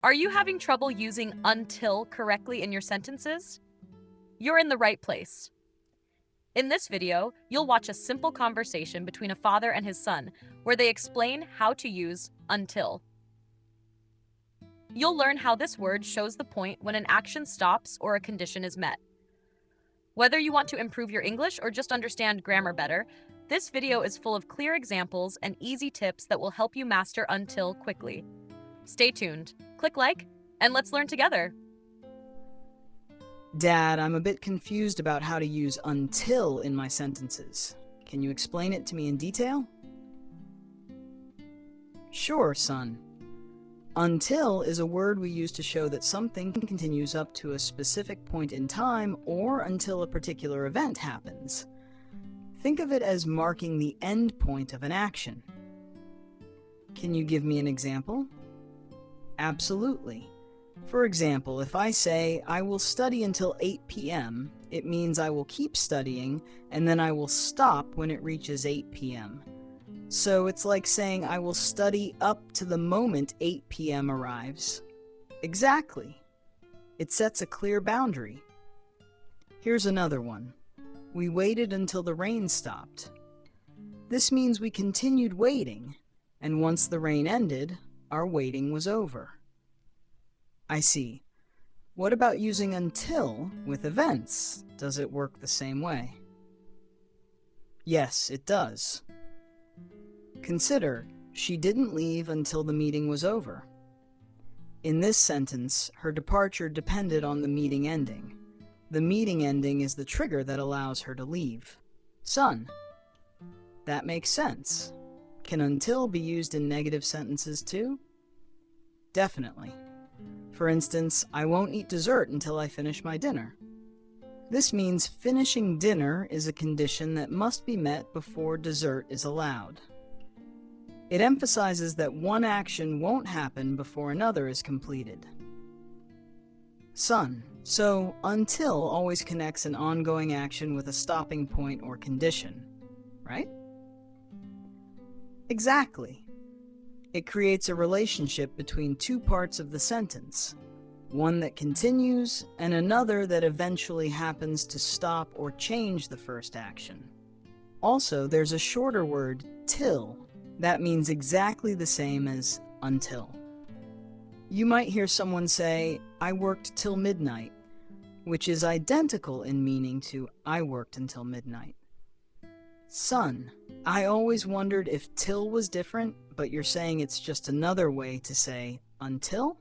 Are you having trouble using until correctly in your sentences? You're in the right place. In this video, you'll watch a simple conversation between a father and his son where they explain how to use until. You'll learn how this word shows the point when an action stops or a condition is met. Whether you want to improve your English or just understand grammar better, this video is full of clear examples and easy tips that will help you master until quickly. Stay tuned, click like, and let's learn together. Dad, I'm a bit confused about how to use until in my sentences. Can you explain it to me in detail? Sure, son. Until is a word we use to show that something continues up to a specific point in time or until a particular event happens. Think of it as marking the end point of an action. Can you give me an example? Absolutely. For example, if I say, I will study until 8 p.m., it means I will keep studying, and then I will stop when it reaches 8 p.m. So it's like saying I will study up to the moment 8 p.m. arrives. Exactly. It sets a clear boundary. Here's another one. We waited until the rain stopped. This means we continued waiting, and once the rain ended, our waiting was over. I see. What about using until with events? Does it work the same way? Yes, it does. Consider, she didn't leave until the meeting was over. In this sentence, her departure depended on the meeting ending. The meeting ending is the trigger that allows her to leave. Son. That makes sense. Can until be used in negative sentences too? Definitely. For instance, I won't eat dessert until I finish my dinner. This means finishing dinner is a condition that must be met before dessert is allowed. It emphasizes that one action won't happen before another is completed. Son. So, until always connects an ongoing action with a stopping point or condition, right? Exactly. It creates a relationship between two parts of the sentence, one that continues and another that eventually happens to stop or change the first action. Also, there's a shorter word, till, that means exactly the same as until. You might hear someone say, I worked till midnight, which is identical in meaning to I worked until midnight. Son. I always wondered if till was different, but you're saying it's just another way to say until?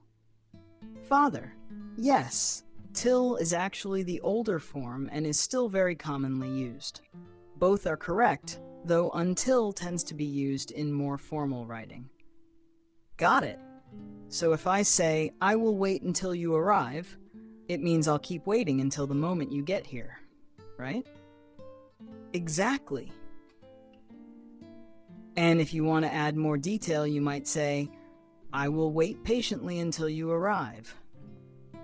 Father. Yes, till is actually the older form and is still very commonly used. Both are correct, though until tends to be used in more formal writing. Got it. So if I say, I will wait until you arrive, it means I'll keep waiting until the moment you get here, right? Exactly. And if you want to add more detail, you might say, I will wait patiently until you arrive.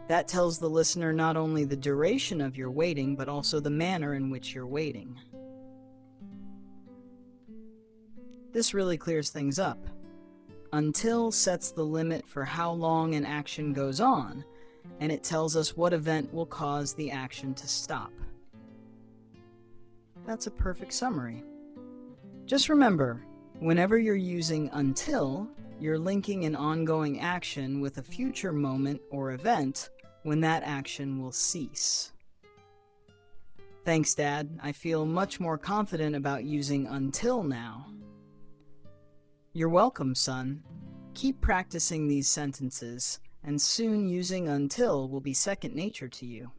That tells the listener not only the duration of your waiting, but also the manner in which you're waiting. This really clears things up. Until sets the limit for how long an action goes on, and it tells us what event will cause the action to stop. That's a perfect summary. Just remember, whenever you're using until, you're linking an ongoing action with a future moment or event when that action will cease. Thanks, Dad. I feel much more confident about using until now. You're welcome, son. Keep practicing these sentences, and soon using until will be second nature to you.